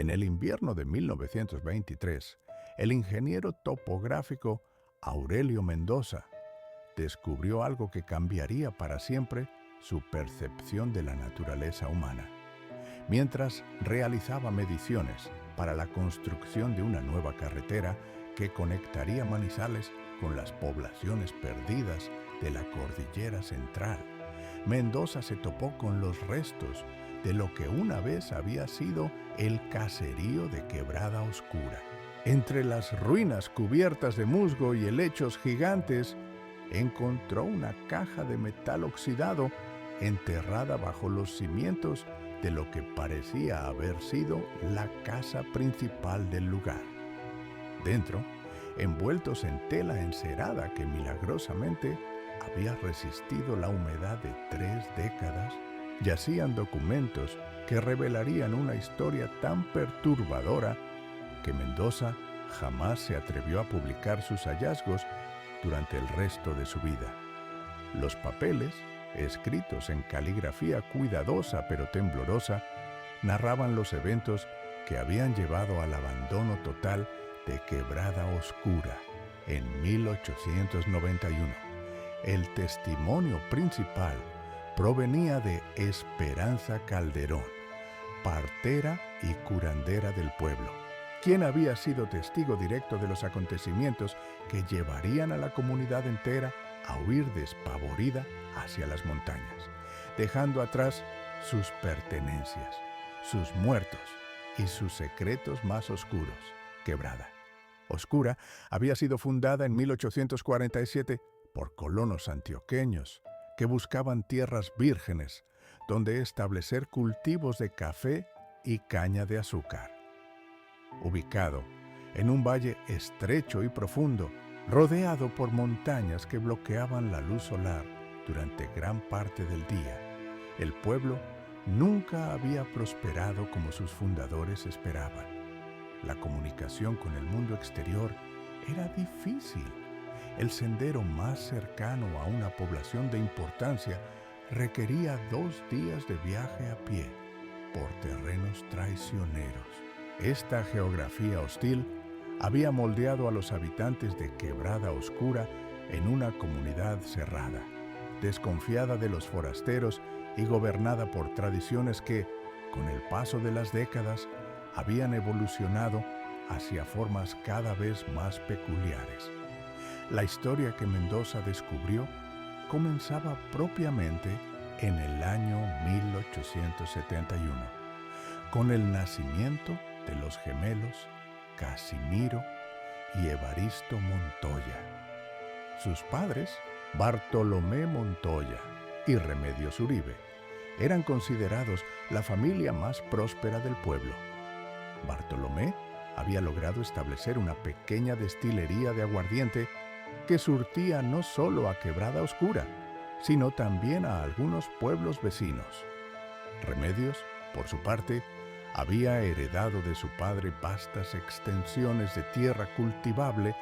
En el invierno de 1923, el ingeniero topográfico Aurelio Mendoza descubrió algo que cambiaría para siempre su percepción de la naturaleza humana. Mientras realizaba mediciones para la construcción de una nueva carretera que conectaría Manizales con las poblaciones perdidas de la Cordillera Central, Mendoza se topó con los restos de lo que una vez había sido el caserío de Quebrada Oscura. Entre las ruinas cubiertas de musgo y helechos gigantes, encontró una caja de metal oxidado enterrada bajo los cimientos de lo que parecía haber sido la casa principal del lugar. Dentro, envueltos en tela encerada que milagrosamente había resistido la humedad de 3 décadas, yacían documentos que revelarían una historia tan perturbadora que Mendoza jamás se atrevió a publicar sus hallazgos durante el resto de su vida. Los papeles, escritos en caligrafía cuidadosa pero temblorosa, narraban los eventos que habían llevado al abandono total de Quebrada Oscura en 1891. El testimonio principal provenía de Esperanza Calderón, partera y curandera del pueblo, quien había sido testigo directo de los acontecimientos que llevarían a la comunidad entera a huir despavorida hacia las montañas, dejando atrás sus pertenencias, sus muertos y sus secretos más oscuros. Quebrada Oscura había sido fundada en 1847 por colonos antioqueños que buscaban tierras vírgenes donde establecer cultivos de café y caña de azúcar. Ubicado en un valle estrecho y profundo, rodeado por montañas que bloqueaban la luz solar durante gran parte del día, el pueblo nunca había prosperado como sus fundadores esperaban. La comunicación con el mundo exterior era difícil. El sendero más cercano a una población de importancia requería 2 días de viaje a pie por terrenos traicioneros. Esta geografía hostil había moldeado a los habitantes de Quebrada Oscura en una comunidad cerrada, desconfiada de los forasteros y gobernada por tradiciones que, con el paso de las décadas, habían evolucionado hacia formas cada vez más peculiares. La historia que Mendoza descubrió comenzaba propiamente en el año 1871, con el nacimiento de los gemelos Casimiro y Evaristo Montoya. Sus padres, Bartolomé Montoya y Remedios Uribe, eran considerados la familia más próspera del pueblo. Bartolomé había logrado establecer una pequeña destilería de aguardiente que surtía no solo a Quebrada Oscura, sino también a algunos pueblos vecinos. Remedios, por su parte, había heredado de su padre vastas extensiones de tierra cultivable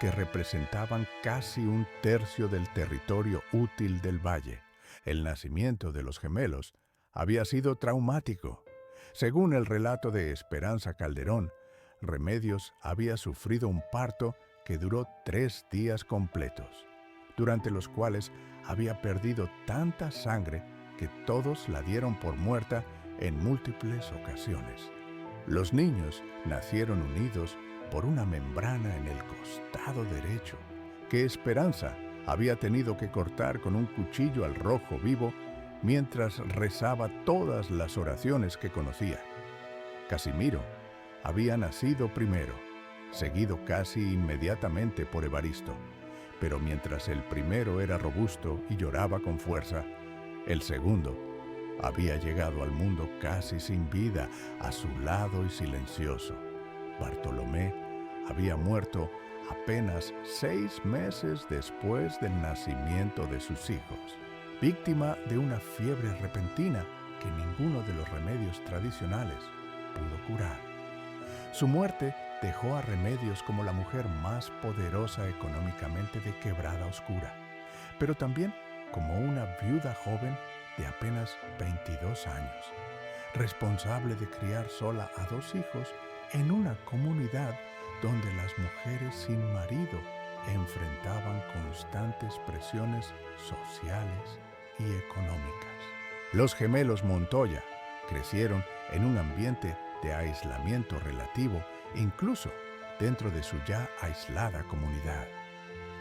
que representaban casi 1/3 del territorio útil del valle. El nacimiento de los gemelos había sido traumático. Según el relato de Esperanza Calderón, Remedios había sufrido un parto que duró 3 días completos, durante los cuales había perdido tanta sangre que todos la dieron por muerta en múltiples ocasiones. Los niños nacieron unidos por una membrana en el costado derecho, que Esperanza había tenido que cortar con un cuchillo al rojo vivo mientras rezaba todas las oraciones que conocía. Casimiro había nacido primero, seguido casi inmediatamente por Evaristo, pero mientras el primero era robusto y lloraba con fuerza, el segundo había llegado al mundo casi sin vida, a su lado y silencioso. Bartolomé había muerto apenas 6 meses después del nacimiento de sus hijos, víctima de una fiebre repentina que ninguno de los remedios tradicionales pudo curar. Su muerte dejó a Remedios como la mujer más poderosa económicamente de Quebrada Oscura, pero también como una viuda joven de apenas 22 años. responsable de criar sola a 2 hijos en una comunidad donde las mujeres sin marido enfrentaban constantes presiones sociales y económicas. Los gemelos Montoya crecieron en un ambiente de aislamiento relativo, incluso dentro de su ya aislada comunidad.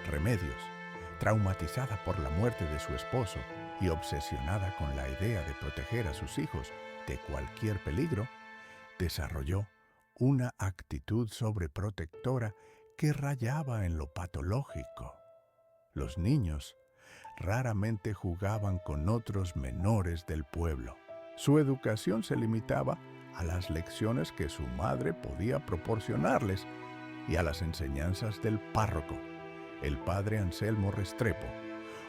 Remedios, traumatizada por la muerte de su esposo y obsesionada con la idea de proteger a sus hijos de cualquier peligro, desarrolló una actitud sobreprotectora que rayaba en lo patológico. Los niños raramente jugaban con otros menores del pueblo. Su educación se limitaba a las lecciones que su madre podía proporcionarles y a las enseñanzas del párroco, el padre Anselmo Restrepo,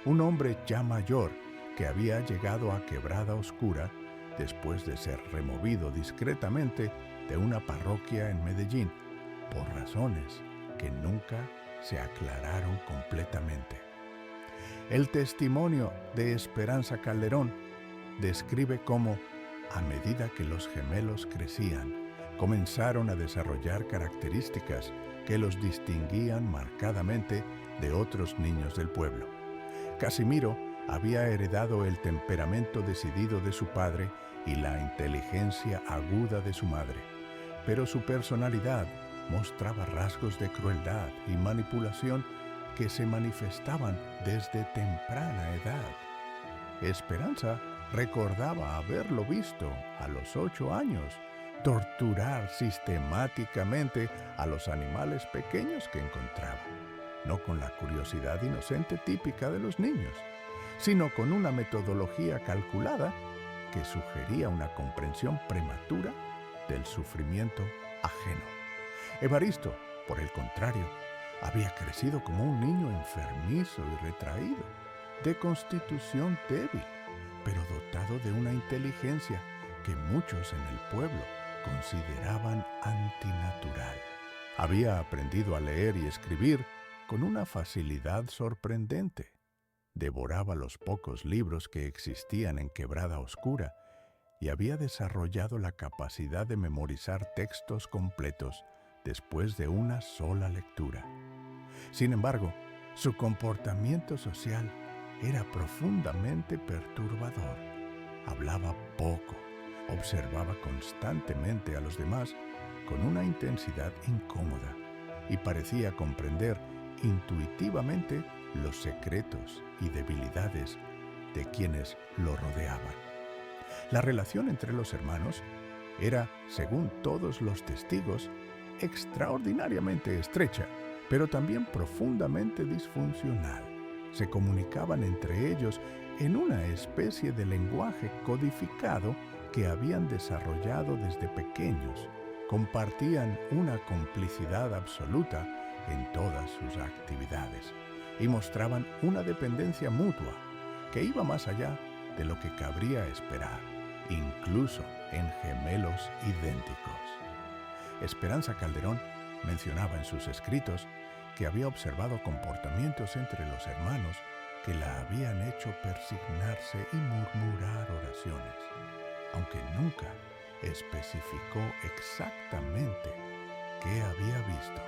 un hombre ya mayor que había llegado a Quebrada Oscura después de ser removido discretamente de una parroquia en Medellín por razones que nunca se aclararon completamente. El testimonio de Esperanza Calderón describe cómo, a medida que los gemelos crecían, comenzaron a desarrollar características que los distinguían marcadamente de otros niños del pueblo. Casimiro había heredado el temperamento decidido de su padre y la inteligencia aguda de su madre, pero su personalidad mostraba rasgos de crueldad y manipulación que se manifestaban desde temprana edad. Esperanza recordaba haberlo visto a los 8 años torturar sistemáticamente a los animales pequeños que encontraba, no con la curiosidad inocente típica de los niños, sino con una metodología calculada que sugería una comprensión prematura del sufrimiento ajeno. Evaristo, por el contrario, había crecido como un niño enfermizo y retraído, de constitución débil, pero dotado de una inteligencia que muchos en el pueblo consideraban antinatural. Había aprendido a leer y escribir con una facilidad sorprendente. Devoraba los pocos libros que existían en Quebrada Oscura y había desarrollado la capacidad de memorizar textos completos después de una sola lectura. Sin embargo, su comportamiento social era profundamente perturbador. Hablaba poco, observaba constantemente a los demás con una intensidad incómoda y parecía comprender intuitivamente los secretos y debilidades de quienes lo rodeaban. La relación entre los hermanos era, según todos los testigos, extraordinariamente estrecha, pero también profundamente disfuncional. Se comunicaban entre ellos en una especie de lenguaje codificado que habían desarrollado desde pequeños. Compartían una complicidad absoluta en todas sus actividades y mostraban una dependencia mutua que iba más allá de lo que cabría esperar, incluso en gemelos idénticos. Esperanza Calderón mencionaba en sus escritos que había observado comportamientos entre los hermanos que la habían hecho persignarse y murmurar oraciones, aunque nunca especificó exactamente qué había visto.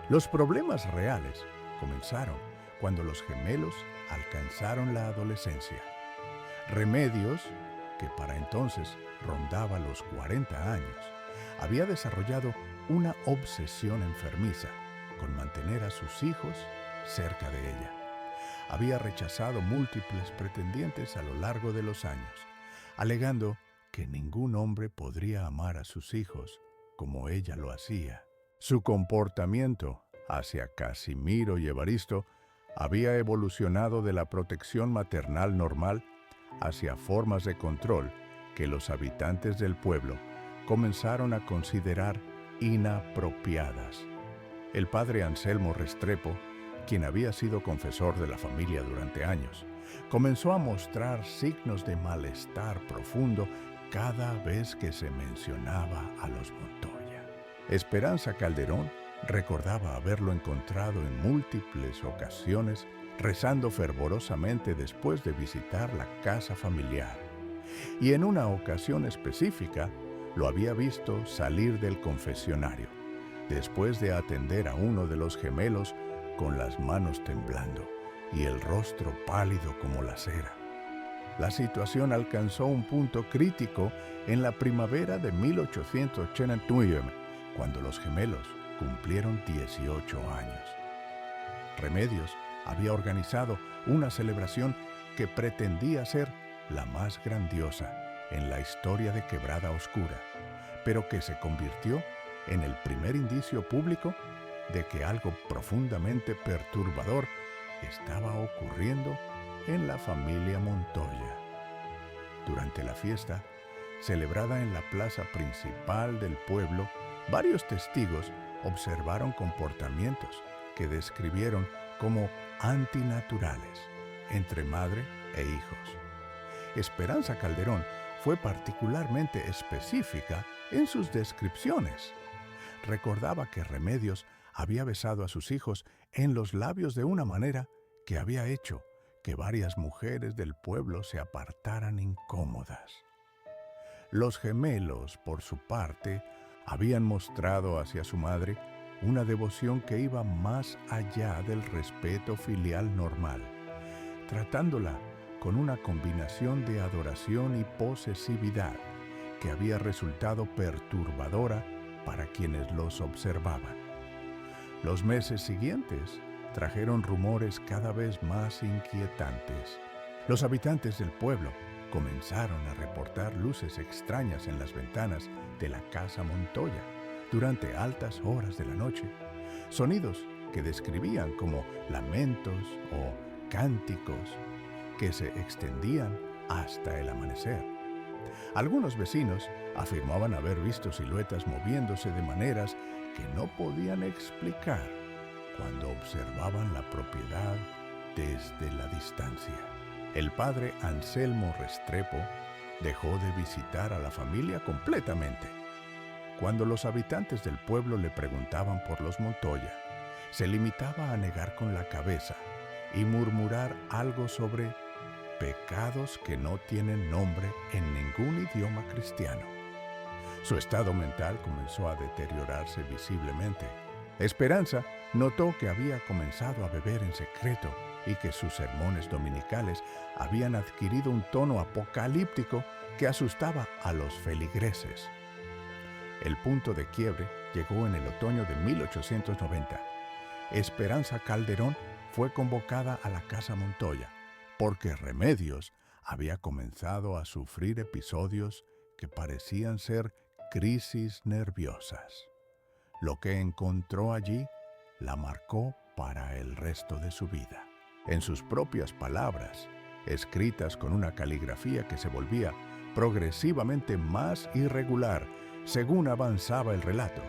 Los problemas reales comenzaron cuando los gemelos alcanzaron la adolescencia. Remedios, que para entonces rondaba los 40 años, había desarrollado una obsesión enfermiza con mantener a sus hijos cerca de ella. Había rechazado múltiples pretendientes a lo largo de los años, alegando que ningún hombre podría amar a sus hijos como ella lo hacía. Su comportamiento hacia Casimiro y Evaristo había evolucionado de la protección maternal normal hacia formas de control que los habitantes del pueblo comenzaron a considerar inapropiadas. El padre Anselmo Restrepo, quien había sido confesor de la familia durante años, comenzó a mostrar signos de malestar profundo cada vez que se mencionaba a los Montoya. Esperanza Calderón recordaba haberlo encontrado en múltiples ocasiones rezando fervorosamente después de visitar la casa familiar. y en una ocasión específica lo había visto salir del confesionario, después de atender a uno de los gemelos con las manos temblando y el rostro pálido como la cera. La situación alcanzó un punto crítico en la primavera de 1889, cuando los gemelos cumplieron 18 años. Remedios había organizado una celebración que pretendía ser la más grandiosa en la historia de Quebrada Oscura, pero que se convirtió en el primer indicio público de que algo profundamente perturbador estaba ocurriendo en la familia Montoya. Durante la fiesta, celebrada en la plaza principal del pueblo, varios testigos observaron comportamientos que describieron como antinaturales entre madre e hijos. Esperanza Calderón fue particularmente específica en sus descripciones. Recordaba que Remedios había besado a sus hijos en los labios de una manera que había hecho que varias mujeres del pueblo se apartaran incómodas. Los gemelos, por su parte, habían mostrado hacia su madre una devoción que iba más allá del respeto filial normal, tratándola con una combinación de adoración y posesividad que había resultado perturbadora para quienes los observaban. Los meses siguientes trajeron rumores cada vez más inquietantes. Los habitantes del pueblo comenzaron a reportar luces extrañas en las ventanas de la casa Montoya durante altas horas de la noche, sonidos que describían como lamentos o cánticos que se extendían hasta el amanecer. Algunos vecinos afirmaban haber visto siluetas moviéndose de maneras que no podían explicar cuando observaban la propiedad desde la distancia. El padre Anselmo Restrepo dejó de visitar a la familia completamente. Cuando los habitantes del pueblo le preguntaban por los Montoya, se limitaba a negar con la cabeza y murmurar algo sobre pecados que no tienen nombre en ningún idioma cristiano. Su estado mental comenzó a deteriorarse visiblemente. Esperanza notó que había comenzado a beber en secreto y que sus sermones dominicales habían adquirido un tono apocalíptico que asustaba a los feligreses. El punto de quiebre llegó en el otoño de 1890. Esperanza Calderón fue convocada a la casa Montoya porque Remedios había comenzado a sufrir episodios que parecían ser crisis nerviosas. Lo que encontró allí la marcó para el resto de su vida. En sus propias palabras, escritas con una caligrafía que se volvía progresivamente más irregular según avanzaba el relato,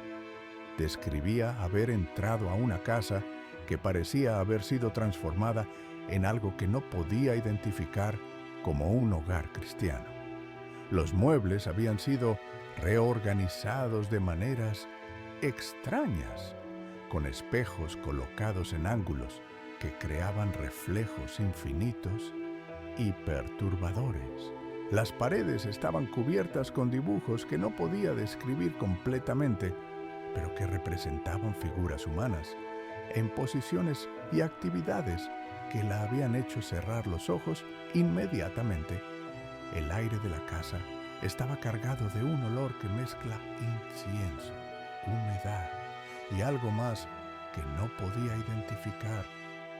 describía haber entrado a una casa que parecía haber sido transformada en algo que no podía identificar como un hogar cristiano. Los muebles habían sido reorganizados de maneras extrañas, con espejos colocados en ángulos que creaban reflejos infinitos y perturbadores. Las paredes estaban cubiertas con dibujos que no podía describir completamente, pero que representaban figuras humanas en posiciones y actividades que la habían hecho cerrar los ojos inmediatamente. El aire de la casa estaba cargado de un olor que mezcla incienso, humedad y algo más que no podía identificar,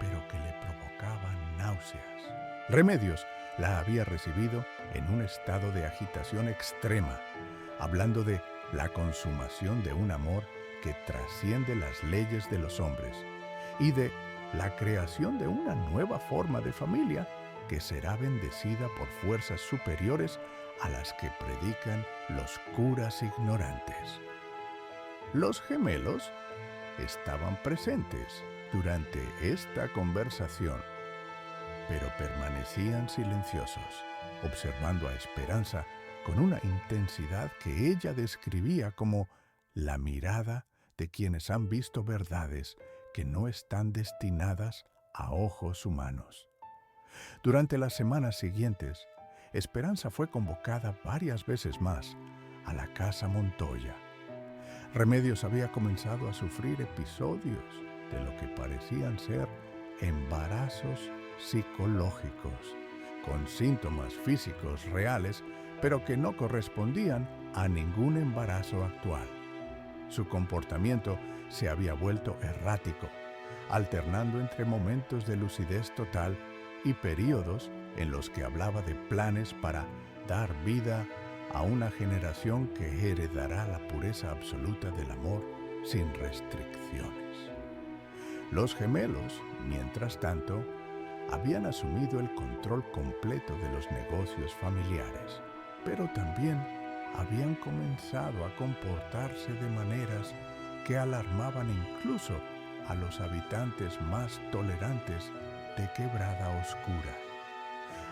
pero que le provocaba náuseas. Remedios la había recibido en un estado de agitación extrema, hablando de la consumación de un amor que trasciende las leyes de los hombres y de la creación de una nueva forma de familia que será bendecida por fuerzas superiores a las que predican los curas ignorantes. Los gemelos estaban presentes durante esta conversación, pero permanecían silenciosos, observando a Esperanza con una intensidad que ella describía como la mirada de quienes han visto verdades que no están destinadas a ojos humanos. Durante las semanas siguientes, Esperanza fue convocada varias veces más a la casa Montoya. Remedios había comenzado a sufrir episodios de lo que parecían ser embarazos psicológicos, con síntomas físicos reales, pero que no correspondían a ningún embarazo actual. Su comportamiento se había vuelto errático, alternando entre momentos de lucidez total y períodos en los que hablaba de planes para dar vida a una generación que heredará la pureza absoluta del amor sin restricciones. Los gemelos, mientras tanto, habían asumido el control completo de los negocios familiares, pero también habían comenzado a comportarse de maneras que alarmaban incluso a los habitantes más tolerantes de Quebrada Oscura.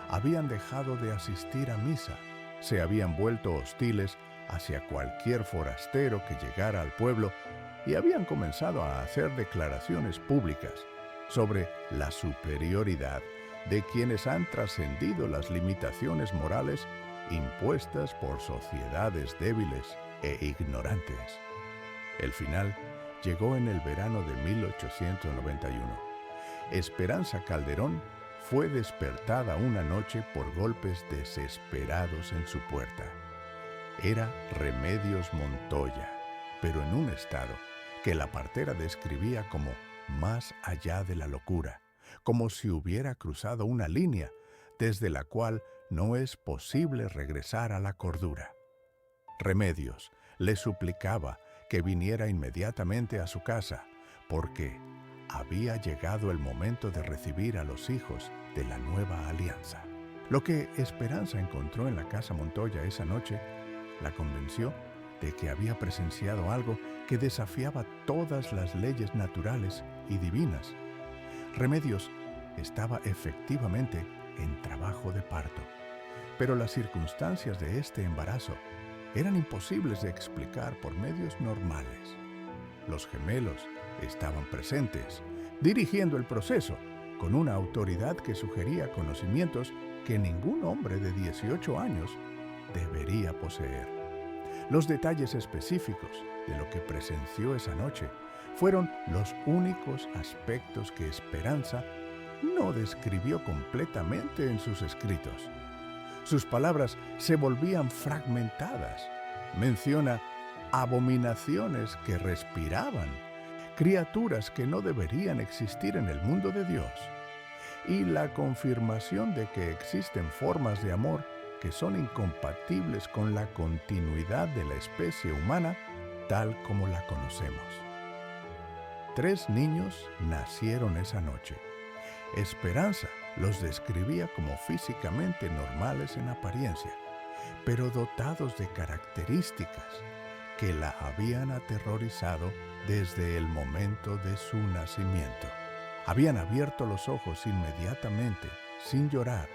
Habían dejado de asistir a misa, se habían vuelto hostiles hacia cualquier forastero que llegara al pueblo y habían comenzado a hacer declaraciones públicas sobre la superioridad de quienes han trascendido las limitaciones morales impuestas por sociedades débiles e ignorantes. El final llegó en el verano de 1891. Esperanza Calderón fue despertada una noche por golpes desesperados en su puerta. Era Remedios Montoya, pero en un estado que la partera describía como más allá de la locura, como si hubiera cruzado una línea desde la cual no es posible regresar a la cordura. Remedios le suplicaba que viniera inmediatamente a su casa, porque había llegado el momento de recibir a los hijos de la nueva alianza. Lo que Esperanza encontró en la casa Montoya esa noche la convenció de que había presenciado algo que desafiaba todas las leyes naturales y divinas. Remedios estaba efectivamente en trabajo de parto, pero las circunstancias de este embarazo eran imposibles de explicar por medios normales. Los gemelos estaban presentes, dirigiendo el proceso, con una autoridad que sugería conocimientos que ningún hombre de 18 años debería poseer. Los detalles específicos de lo que presenció esa noche fueron los únicos aspectos que Esperanza no describió completamente en sus escritos. Sus palabras se volvían fragmentadas. Menciona abominaciones que respiraban, criaturas que no deberían existir en el mundo de Dios, y la confirmación de que existen formas de amor que son incompatibles con la continuidad de la especie humana tal como la conocemos. 3 niños nacieron esa noche. Esperanza los describía como físicamente normales en apariencia, pero dotados de características que la habían aterrorizado desde el momento de su nacimiento. Habían abierto los ojos inmediatamente, sin llorar,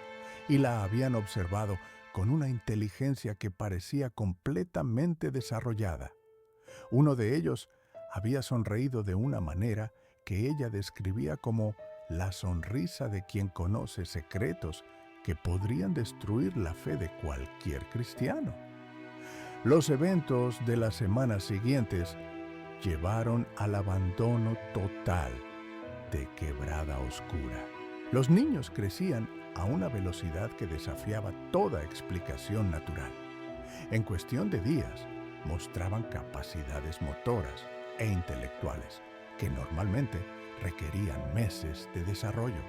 y la habían observado con una inteligencia que parecía completamente desarrollada. Uno de ellos había sonreído de una manera que ella describía como la sonrisa de quien conoce secretos que podrían destruir la fe de cualquier cristiano. Los eventos de las semanas siguientes llevaron al abandono total de Quebrada Oscura. Los niños crecían a una velocidad que desafiaba toda explicación natural. En cuestión de días, mostraban capacidades motoras e intelectuales que normalmente requerían meses de desarrollo.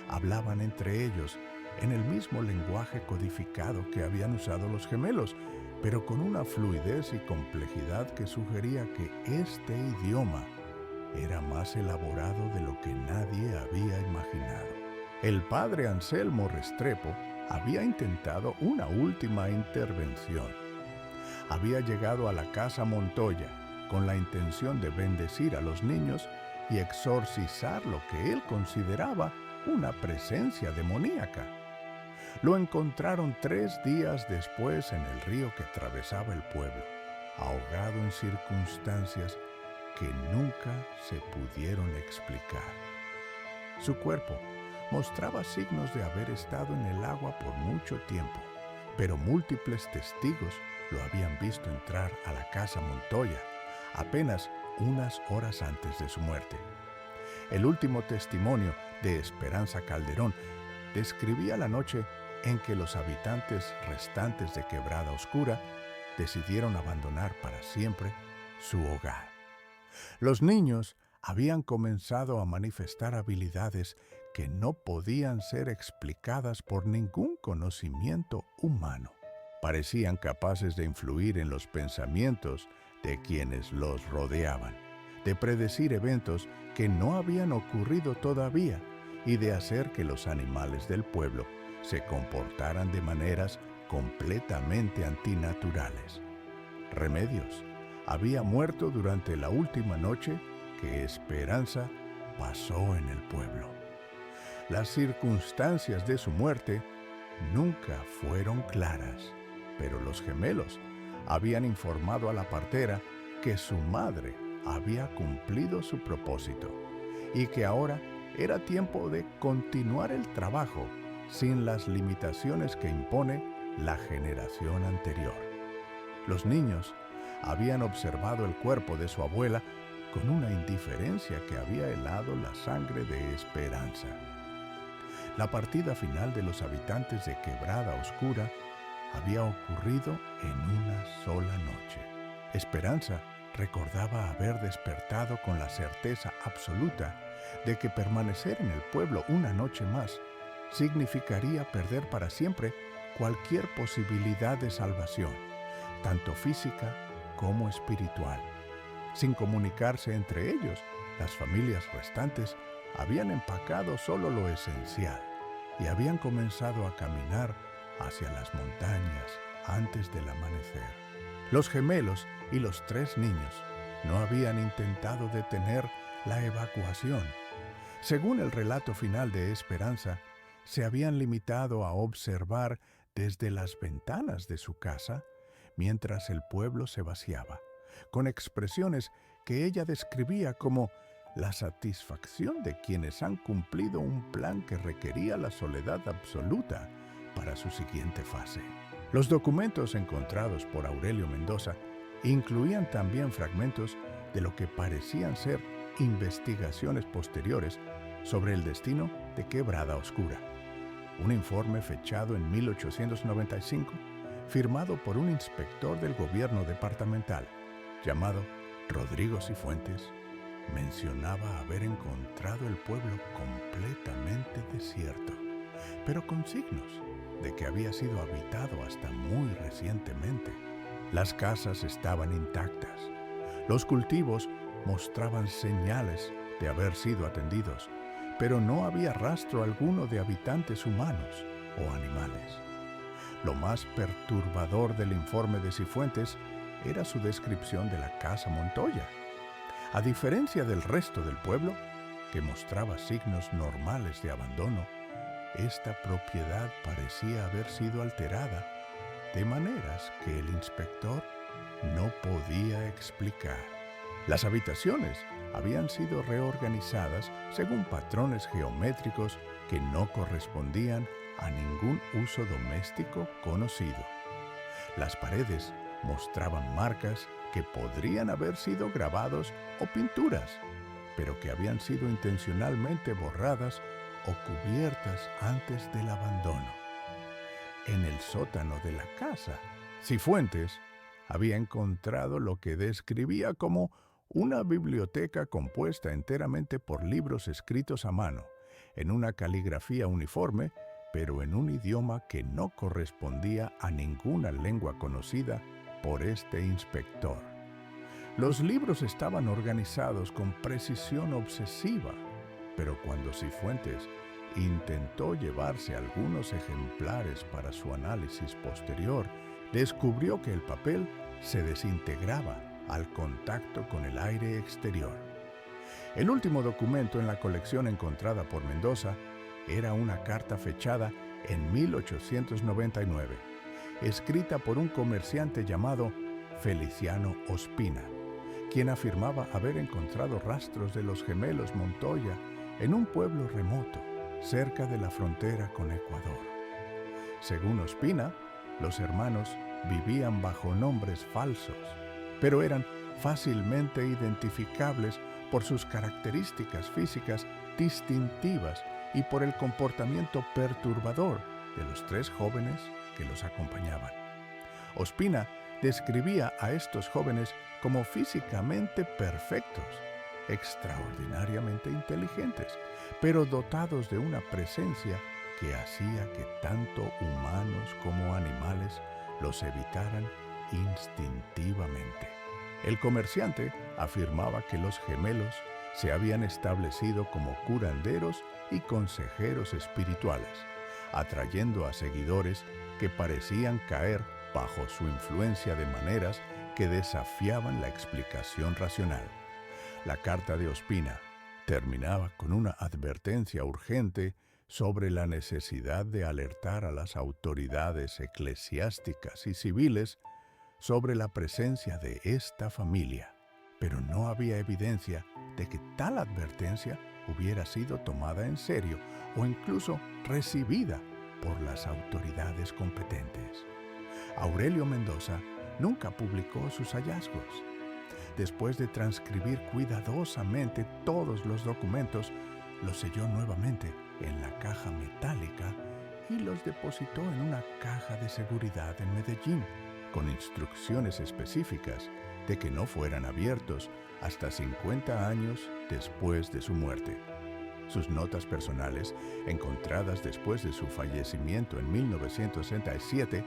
Hablaban entre ellos en el mismo lenguaje codificado que habían usado los gemelos, pero con una fluidez y complejidad que sugería que este idioma era más elaborado de lo que nadie había imaginado. El padre Anselmo Restrepo había intentado una última intervención. Había llegado a la casa Montoya con la intención de bendecir a los niños y exorcizar lo que él consideraba una presencia demoníaca. Lo encontraron 3 días después en el río que atravesaba el pueblo, ahogado en circunstancias que nunca se pudieron explicar. Su cuerpo mostraba signos de haber estado en el agua por mucho tiempo, pero múltiples testigos lo habían visto entrar a la casa Montoya apenas unas horas antes de su muerte. El último testimonio de Esperanza Calderón describía la noche en que los habitantes restantes de Quebrada Oscura decidieron abandonar para siempre su hogar. Los niños habían comenzado a manifestar habilidades que no podían ser explicadas por ningún conocimiento humano. Parecían capaces de influir en los pensamientos de quienes los rodeaban, de predecir eventos que no habían ocurrido todavía y de hacer que los animales del pueblo se comportaran de maneras completamente antinaturales. Remedios había muerto durante la última noche que Esperanza pasó en el pueblo. Las circunstancias de su muerte nunca fueron claras, pero los gemelos habían informado a la partera que su madre había cumplido su propósito y que ahora era tiempo de continuar el trabajo sin las limitaciones que impone la generación anterior. Los niños habían observado el cuerpo de su abuela con una indiferencia que había helado la sangre de Esperanza. La partida final de los habitantes de Quebrada Oscura había ocurrido en una sola noche. Esperanza recordaba haber despertado con la certeza absoluta de que permanecer en el pueblo una noche más significaría perder para siempre cualquier posibilidad de salvación, tanto física como espiritual. Sin comunicarse entre ellos, las familias restantes habían empacado solo lo esencial y habían comenzado a caminar hacia las montañas antes del amanecer. Los gemelos y los 3 niños no habían intentado detener la evacuación. Según el relato final de Esperanza, se habían limitado a observar desde las ventanas de su casa mientras el pueblo se vaciaba, con expresiones que ella describía como la satisfacción de quienes han cumplido un plan que requería la soledad absoluta para su siguiente fase. Los documentos encontrados por Aurelio Mendoza incluían también fragmentos de lo que parecían ser investigaciones posteriores sobre el destino de Quebrada Oscura. Un informe fechado en 1895, firmado por un inspector del gobierno departamental, llamado Rodrigo Cifuentes, mencionaba haber encontrado el pueblo completamente desierto, pero con signos de que había sido habitado hasta muy recientemente. Las casas estaban intactas, los cultivos mostraban señales de haber sido atendidos, pero no había rastro alguno de habitantes humanos o animales. Lo más perturbador del informe de Cifuentes era su descripción de la casa Montoya. A diferencia del resto del pueblo, que mostraba signos normales de abandono, esta propiedad parecía haber sido alterada de maneras que el inspector no podía explicar. Las habitaciones habían sido reorganizadas según patrones geométricos que no correspondían a ningún uso doméstico conocido. Las paredes mostraban marcas que podrían haber sido grabados o pinturas, pero que habían sido intencionalmente borradas o cubiertas antes del abandono. En el sótano de la casa, Cifuentes había encontrado lo que describía como una biblioteca compuesta enteramente por libros escritos a mano, en una caligrafía uniforme, pero en un idioma que no correspondía a ninguna lengua conocida por este inspector. Los libros estaban organizados con precisión obsesiva, pero cuando Cifuentes intentó llevarse algunos ejemplares para su análisis posterior, descubrió que el papel se desintegraba al contacto con el aire exterior. El último documento en la colección encontrada por Mendoza era una carta fechada en 1899, escrita por un comerciante llamado Feliciano Ospina, quien afirmaba haber encontrado rastros de los gemelos Montoya en un pueblo remoto, cerca de la frontera con Ecuador. Según Ospina, los hermanos vivían bajo nombres falsos, pero eran fácilmente identificables por sus características físicas distintivas y por el comportamiento perturbador de los 3 jóvenes que los acompañaban. Ospina describía a estos jóvenes como físicamente perfectos, extraordinariamente inteligentes, pero dotados de una presencia que hacía que tanto humanos como animales los evitaran instintivamente. El comerciante afirmaba que los gemelos se habían establecido como curanderos y consejeros espirituales, atrayendo a seguidores que parecían caer bajo su influencia de maneras que desafiaban la explicación racional. La carta de Ospina terminaba con una advertencia urgente sobre la necesidad de alertar a las autoridades eclesiásticas y civiles sobre la presencia de esta familia, pero no había evidencia de que tal advertencia hubiera sido tomada en serio o incluso recibida por las autoridades competentes. Aurelio Mendoza nunca publicó sus hallazgos. Después de transcribir cuidadosamente todos los documentos, los selló nuevamente en la caja metálica y los depositó en una caja de seguridad en Medellín, con instrucciones específicas de que no fueran abiertos hasta 50 años después de su muerte. Sus notas personales, encontradas después de su fallecimiento en 1967,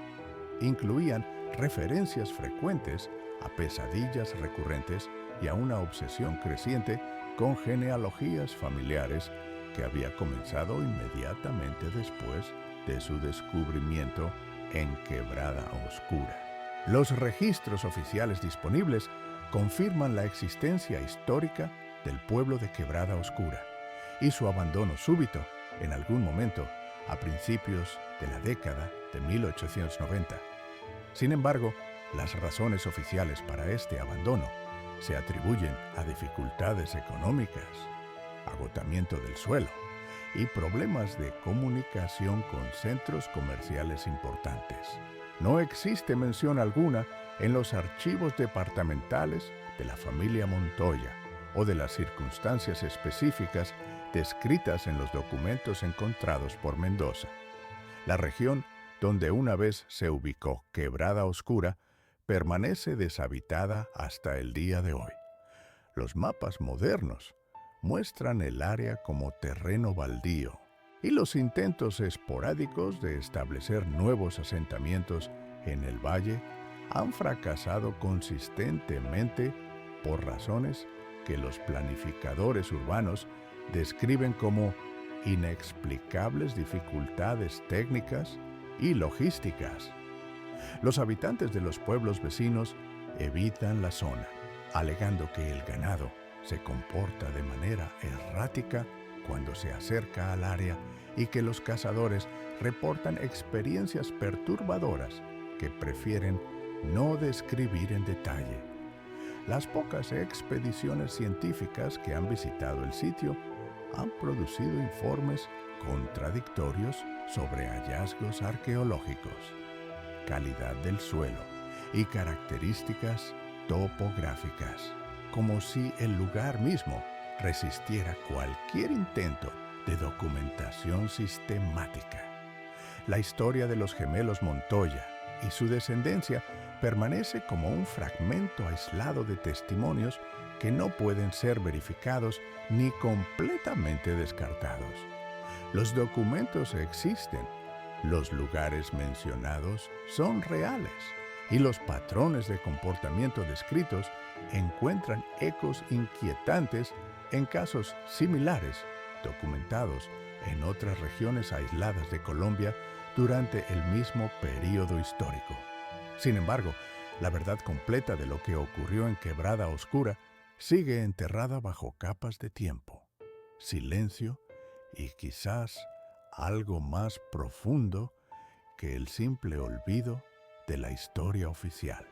incluían referencias frecuentes a pesadillas recurrentes y a una obsesión creciente con genealogías familiares que había comenzado inmediatamente después de su descubrimiento en Quebrada Oscura. Los registros oficiales disponibles confirman la existencia histórica del pueblo de Quebrada Oscura y su abandono súbito en algún momento a principios de la década de 1890. Sin embargo, las razones oficiales para este abandono se atribuyen a dificultades económicas, agotamiento del suelo y problemas de comunicación con centros comerciales importantes. No existe mención alguna en los archivos departamentales de la familia Montoya o de las circunstancias específicas descritas en los documentos encontrados por Mendoza. La región donde una vez se ubicó Quebrada Oscura permanece deshabitada hasta el día de hoy. Los mapas modernos muestran el área como terreno baldío y los intentos esporádicos de establecer nuevos asentamientos en el valle han fracasado consistentemente por razones que los planificadores urbanos describen como inexplicables dificultades técnicas y logísticas. Los habitantes de los pueblos vecinos evitan la zona, alegando que el ganado se comporta de manera errática cuando se acerca al área y que los cazadores reportan experiencias perturbadoras que prefieren no describir en detalle. Las pocas expediciones científicas que han visitado el sitio han producido informes contradictorios sobre hallazgos arqueológicos, calidad del suelo y características topográficas, como si el lugar mismo resistiera cualquier intento de documentación sistemática. La historia de los gemelos Montoya y su descendencia permanece como un fragmento aislado de testimonios que no pueden ser verificados ni completamente descartados. Los documentos existen, los lugares mencionados son reales y los patrones de comportamiento descritos encuentran ecos inquietantes en casos similares documentados en otras regiones aisladas de Colombia durante el mismo período histórico. Sin embargo, la verdad completa de lo que ocurrió en Quebrada Oscura sigue enterrada bajo capas de tiempo, silencio y quizás algo más profundo que el simple olvido de la historia oficial.